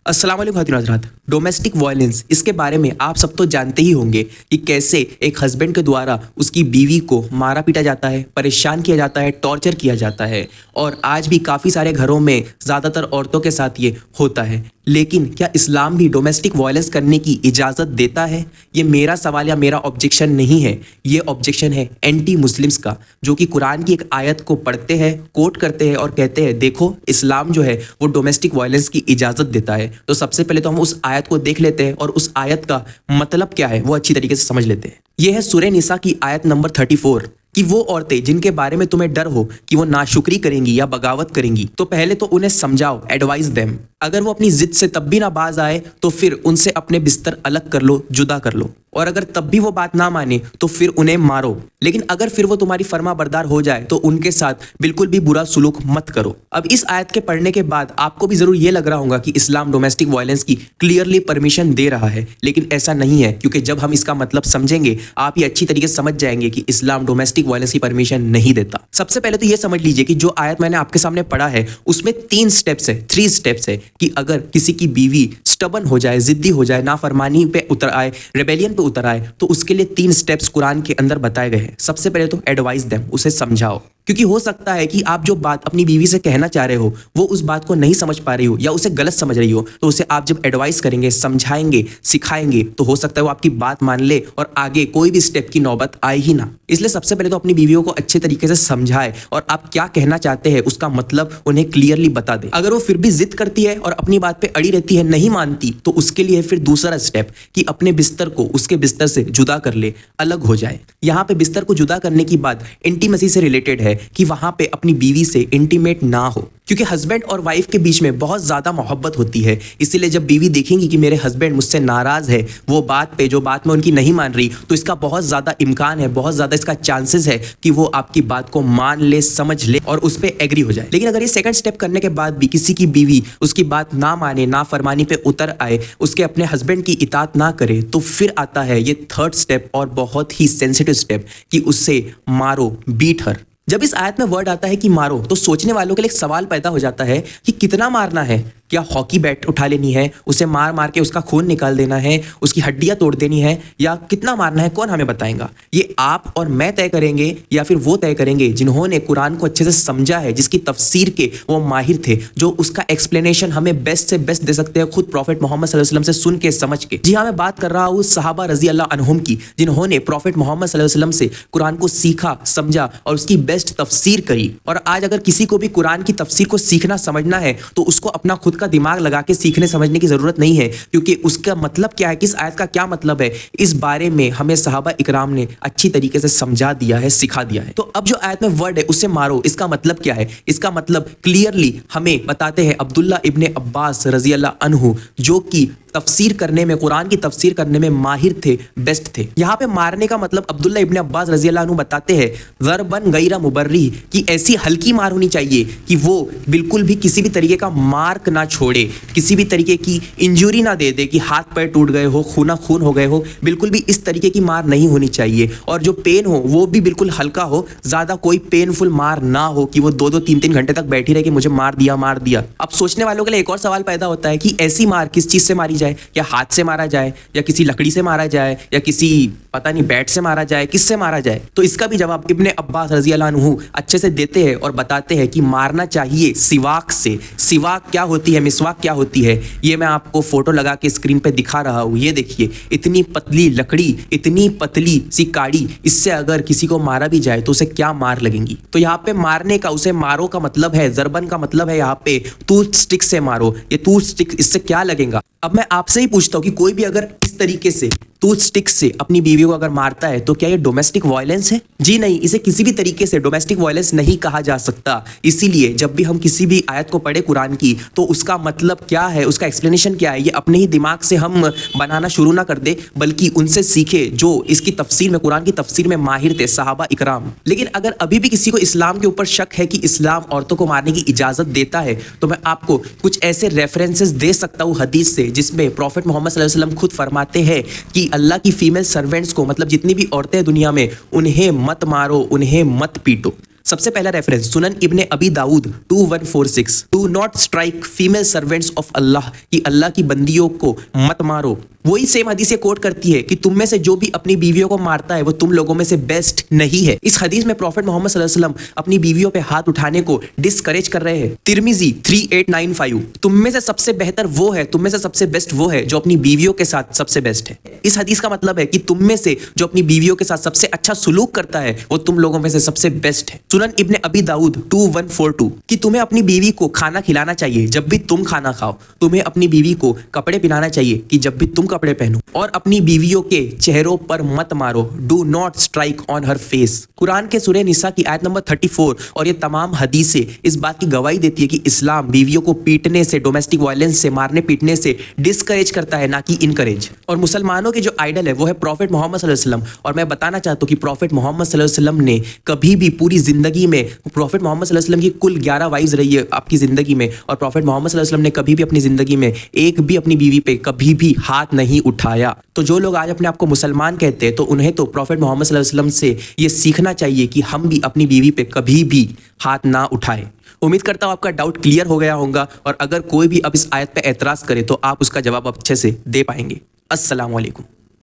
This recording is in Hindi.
अस्सलाम वालेकुम खातिन हज़रात। डोमेस्टिक वायलेंस, इसके बारे में आप सब तो जानते ही होंगे कि कैसे एक हस्बैंड के द्वारा उसकी बीवी को मारा पीटा जाता है, परेशान किया जाता है, टॉर्चर किया जाता है। और आज भी काफ़ी सारे घरों में ज़्यादातर औरतों के साथ ये होता है। लेकिन क्या इस्लाम भी डोमेस्टिक वायलेंस करने की इजाज़त देता है? ये मेरा सवाल या मेरा ऑब्जेक्शन नहीं है, ये ऑब्जेक्शन है एंटी मुस्लिम्स का, जो कि कुरान की एक आयत को पढ़ते हैं, कोट करते हैं और कहते हैं देखो इस्लाम जो है वो डोमेस्टिक वायलेंस की इजाज़त देता है। तो सबसे पहले तो हम उस आयत को देख लेते हैं और उस आयत का मतलब क्या है वो अच्छी तरीके से समझ लेते हैं। यह है सूरह निसा की आयत नंबर 34 कि वो औरतें जिनके बारे में तुम्हें डर हो कि वो नाशुक्री करेंगी या बगावत करेंगी, तो पहले तो उन्हें समझाओ, एडवाइस देम। अगर वो अपनी जिद से तब भी ना बाज आए तो फिर उनसे अपने बिस्तर अलग कर लो, जुदा कर लो। और अगर तब भी वो बात ना माने तो फिर उन्हें मारो। लेकिन अगर फिर वो तुम्हारी फर्मा बरदार हो जाए तो उनके साथ बिल्कुल भी बुरा सुलूक मत करो। अब इस आयत के पढ़ने के बाद आपको भी जरूर ये लग रहा होगा कि इस्लाम डोमेस्टिक वायलेंस की क्लियरली परमिशन दे रहा है, लेकिन ऐसा नहीं है, क्योंकि जब हम इसका मतलब समझेंगे आप ये अच्छी तरीके से समझ जाएंगे कि इस्लाम डोमेस्टिक वायलेंस की परमिशन नहीं देता। सबसे पहले तो ये समझ लीजिए कि जो आयत मैंने आपके सामने पढ़ा है उसमें 3 स्टेप्स है, 3 स्टेप्स है कि अगर किसी की बीवी स्टबन हो जाए, जिद्दी हो जाए, नाफरमानी पे उतर आए, रेबेलियन पे उतर आए, तो उसके लिए 3 स्टेप्स कुरान के अंदर बताए गए हैं। सबसे पहले तो एडवाइस देम, उसे समझाओ, क्योंकि हो सकता है कि आप जो बात अपनी बीवी से कहना चाह रहे हो वो उस बात को नहीं समझ पा रही हो या उसे गलत समझ रही हो। तो उसे आप जब एडवाइस करेंगे, समझाएंगे, सिखाएंगे, तो हो सकता है वो आपकी बात मान ले और आगे कोई भी स्टेप की नौबत आए ही ना। इसलिए सबसे पहले तो अपनी बीवियों को अच्छे तरीके से समझाए और आप क्या कहना चाहते हैं उसका मतलब उन्हें क्लियरली बता दे। अगर वो फिर भी जिद करती है और अपनी बात पे अड़ी रहती है, नहीं मानती, तो उसके लिए फिर दूसरा स्टेप कि अपने बिस्तर को उसके बिस्तर से जुदा कर ले, अलग हो जाए। यहाँ पे बिस्तर को जुदा करने की बात इंटीमेसी से रिलेटेड है कि वहां पे अपनी बीवी से इंटीमेट ना हो, क्योंकि हस्बैंड और वाइफ के बीच में बहुत ज्यादा मोहब्बत होती है। इसीलिए जब बीवी देखेंगी कि मेरे हस्बैंड मुझसे नाराज है, वो बात पे जो बात में उनकी नहीं मान रही, तो इसका बहुत ज्यादा इम्कान है, बहुत ज्यादा इसका चांसेस है कि वो आपकी बात को मान ले, समझ ले और उस पर एग्री हो जाए। लेकिन अगर ये सेकंड स्टेप करने के बाद भी किसी की बीवी उसकी बात ना माने, ना फरमानी पे उतर आए, उसके अपने हस्बैंड की इताअत ना करे, तो फिर आता है ये थर्ड स्टेप और बहुत ही सेंसिटिव स्टेप कि उससे मारो, बीट हर। जब इस आयत में वर्ड आता है कि मारो, तो सोचने वालों के लिए एक सवाल पैदा हो जाता है कि कितना मारना है? क्या हॉकी बैट उठा लेनी है, उसे मार मार के उसका खून निकाल देना है, उसकी हड्डियां तोड़ देनी है, या कितना मारना है? कौन हमें बताएगा? ये आप और मैं तय करेंगे या फिर वो तय करेंगे जिन्होंने कुरान को अच्छे से समझा है, जिसकी तफसीर के वो माहिर थे, जो उसका एक्सप्लेनेशन हमें बेस्ट से बेस्ट दे सकते हैं खुद प्रॉफिट मोहम्मद सल्लल्लाहु अलैहि वसल्लम से सुन के, समझ के। जी हाँ, मैं बात कर रहा हूँ सहाबा रजी अल्लाह अन्हुम की, जिन्होंने प्रॉफिट मोहम्मद सल्लल्लाहु अलैहि वसल्लम से कुरान को सीखा, समझा और उसकी बेस्ट तफसीर करी। और आज अगर किसी को भी कुरान की तफसीर को सीखना समझना है तो उसको अपना खुद का दिमाग लगा के सीखने समझने की जरूरत नहीं है, क्योंकि उसका मतलब क्या है, किस आयत का क्या मतलब है, इस बारे में हमें सहाबा इकराम ने अच्छी तरीके से समझा दिया है, सिखा दिया है। तो अब जो आयत में वर्ड है उससे मारो, इसका मतलब क्या है? इसका मतलब क्लियरली हमें बताते हैं अब्दुल्ला इब्ने अब्बास रजी अल्लाह अन्हु, जो कि तफसीर करने में, कुरान की तफसीर करने में माहिर थे, बेस्ट थे। यहाँ पे मारने का मतलब अब्दुल्ला इब्ने अब्बास रजी अल्लाह अन्हु बताते हैं ज़रबन गैरा मुबर्री, कि ऐसी हल्की मार होनी चाहिए कि वो बिल्कुल भी किसी भी तरीके का मार्क ना छोड़े, किसी भी तरीके की इंजरी ना दे दे कि हाथ पैर टूट गए हो, खूना खून हो गए हो, बिल्कुल भी इस तरीके की मार नहीं होनी चाहिए। और जो पेन हो वो भी बिल्कुल हल्का हो, ज्यादा कोई पेनफुल मार ना हो कि वो 2-2, 3-3 घंटे तक बैठी रहे कि मुझे मार दिया, मार दिया। अब सोचने वालों के लिए एक और सवाल पैदा होता है कि ऐसी मार किस चीज से मारी जाए? या हाथ से मारा जाए, या किसी लकड़ी से मारा जाए, या किसी पता नहीं बैट से मारा जाए, किससे मारा जाए? तो इसका भी जवाब इब्ने अब्बास रजी अल्लाह अन्हु अच्छे से देते हैं और बताते हैं कि मारना चाहिए सिवाक से। सिवाक क्या होती है, मिसवाक क्या होती है, ये मैं आपको फोटो लगा के स्क्रीन पे दिखा रहा हूँ। ये देखिए, इतनी पतली लकड़ी, इतनी पतली सी काड़ी, इससे अगर किसी को मारा भी जाए तो उसे क्या मार लगेंगी? तो यहाँ पे मारने का, उसे मारो का मतलब है, जरबन का मतलब है यहाँ पे टूथ स्टिक से मारो। ये टूथ स्टिक, इससे क्या लगेगा? अब मैं आपसे ही पूछता हूँ कि कोई भी अगर इस तरीके से टूथ स्टिक से अपनी बीवी को अगर मारता है तो क्या ये डोमेस्टिक वायलेंस है? जी नहीं, इसे किसी भी तरीके से डोमेस्टिक वायलेंस नहीं कहा जा सकता। इसीलिए जब भी हम किसी भी आयत को पढ़े कुरान की, तो उसका मतलब क्या है, उसका एक्सप्लेनेशन क्या है, ये अपने ही दिमाग से हम बनाना शुरू ना कर दे, बल्कि उनसे सीखे जो इसकी तफसीर में, कुरान की तफसीर में माहिर थे, सहाबा इकराम। लेकिन अगर अभी भी किसी को इस्लाम के ऊपर शक है कि इस्लाम औरतों को मारने की इजाजत देता है, तो मैं आपको कुछ ऐसे रेफरेंसेस दे सकता हूँ हदीस से, जिसमें प्रॉफिट मोहम्मद सल्लल्लाहु अलैहि वसल्लम खुद फरमाते हैं कि अल्लाह की फीमेल सर्वेंट्स को, मतलब जितनी भी औरतें दुनिया में, उन्हें मत मारो, उन्हें मत पीटो। सबसे पहला reference Sunan Ibne Abi Dawood 2146, do not strike female servants of Allah, कि अल्लाह की बंदियों को मत मारो। वही सेम हदीस कोट करती है कि तुम में से जो भी अपनी बीवियों को मारता है वो तुम लोगों में से बेस्ट नहीं है। इस हदीस में प्रॉफेट मोहम्मद सल्लल्लाहु अलैहि वसल्लम अपनी बीवियों पे हाथ उठाने को डिस्करेज कर रहे हैं। तिरमिजी 3895, तुम में से सबसे बेहतर वो है, तुम में से सबसे बेस्ट वो है जो अपनी बीवियों के साथ सबसे बेस्ट है। इस हदीस का मतलब है कि तुम में से जो अपनी बीवियों के साथ सबसे अच्छा सुलूक करता है वो तुम लोगों में से सबसे बेस्ट है। सुनन इब्ने अबी दाऊद 2142, कि तुम्हें अपनी बीवी को खाना खिलाना चाहिए जब भी तुम खाना खाओ, तुम्हें अपनी बीवी को कपड़े पहनाना चाहिए कि जब भी तुम कपड़े पहनो, और अपनी बीवियों के चेहरों पर मत मारो, do not strike on her face. Quran के सूरह निसा की आयत नंबर 34 और ये तमाम हदीसें इस बात की गवाही देती है कि इस्लाम बीवियों को पीटने से, डोमेस्टिक वायलेंस से, मारने पीटने से डिस्करेज करता है, ना कि इनकरेज। और मुसलमानों के जो आइडल है वो है प्रॉफेट मोहम्मद सल्लल्लाहु अलैहि वसल्लम। और मैं बताना चाहता हूँ कि प्रॉफेट मोहम्मद सल्लल्लाहु अलैहि वसल्लम ने कभी भी पूरी जिंदगी में, प्रॉफेट मोहम्मद सल्लल्लाहु अलैहि वसल्लम की कुल 11 वाइफ्स रही है आपकी जिंदगी में, और प्रॉफेट मोहम्मद सल्लल्लाहु अलैहि वसल्लम ने कभी भी अपनी जिंदगी में एक भी अपनी बीवी पे कभी भी हाथ नहीं उठाया। तो जो लोग आज अपने आप को मुसलमान कहते हैं तो उन्हें तो प्रॉफेट मोहम्मद सल्लल्लाहु अलैहि वसल्लम से ये सीखना चाहिए कि हम भी अपनी बीवी पे कभी भी हाथ ना उठाएं। उम्मीद करता हूं आपका डाउट क्लियर हो गया होगा, और अगर कोई भी अब इस आयत पे एतराज करे तो आप उसका जवाब अच्छे से दे पाएंगे। अस्सलाम वालेकुम।